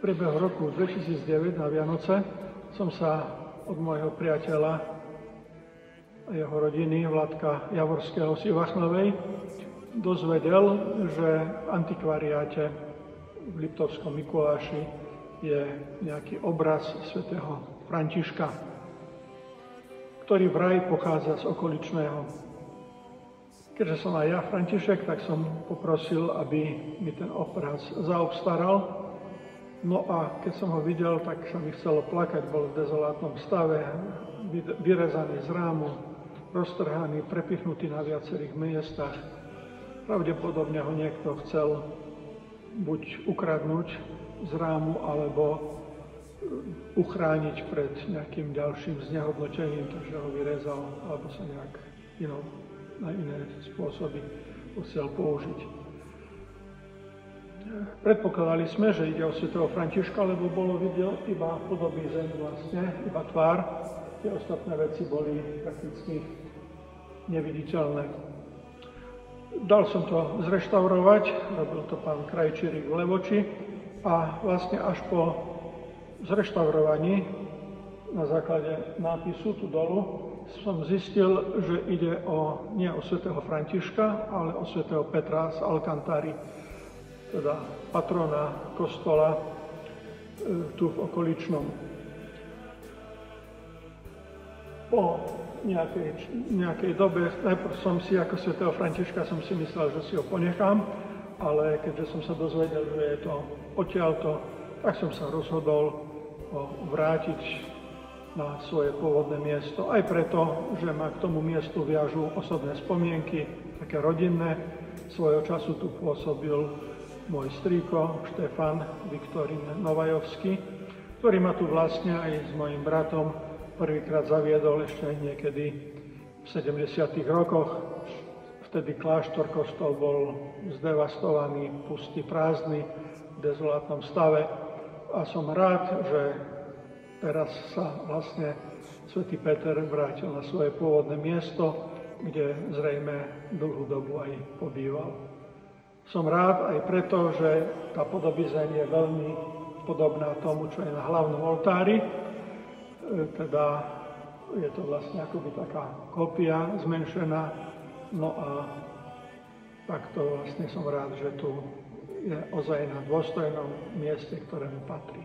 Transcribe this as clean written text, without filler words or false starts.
priebehu roku 2009 na Vianoce som sa od môjho priateľa a jeho rodiny, Vladka Javorského z Ivachnovej, dozvedel, že v antikvariáte v Liptovskom Mikuláši je nejaký obraz svätého Františka, ktorý vraj pochádza z okoličného. Keďže som aj ja František, tak som poprosil, aby mi ten obraz zaobstaral. No a keď som ho videl, tak sa mi chcelo plakať, bol v dezolátnom stave, vyrezaný z rámu, roztrhaný, prepichnutý na viacerých miestach. Pravdepodobne ho niekto chcel buď ukradnúť z rámu, alebo uchrániť pred nejakým ďalším znehodnotením, takže ho vyrezal, alebo sa nejak na iné spôsoby chcel použiť. Predpokladali sme, že ide o svätého Františka, lebo bolo vidieť iba podobný zem vlastne, iba tvár. Tie ostatné veci boli prakticky neviditeľné. Dal som to zreštaurovať, robil to pán Krajčírik v Levoči a vlastne až po zreštaurovaní na základe nápisu tu dolu som zistil, že ide nie o svätého Františka, ale o svätého Petra z Alcantary, teda patrona kostola tu v okoličnom. Po nejakej dobe, najprv som si ako svätého Františka som si myslel, že si ho ponechám, ale keďže som sa dozvedel, že je to odtiaľto, tak som sa rozhodol ho vrátiť na svoje pôvodné miesto. Aj preto, že ma k tomu miestu viažú osobné spomienky, také rodinné. Svojho času tu pôsobil môj strýko Štefan Viktorín Novajovský, ktorý ma tu vlastne aj s mojim bratom prvýkrát zaviedol ešte niekedy v 70. rokoch. Vtedy kláštor, kostol bol zdevastovaný, pustý, prázdny, v dezolátnom stave. A som rád, že teraz sa vlastne svätý Peter vrátil na svoje pôvodné miesto, kde zrejme dlhú dobu aj pobýval. Som rád aj preto, že tá podobizeň je veľmi podobná tomu, čo je na hlavnom oltári. Teda je to vlastne akoby taká kópia zmenšená. No a takto vlastne som rád, že tu je ozaj na dôstojnom mieste, ktorému patrí.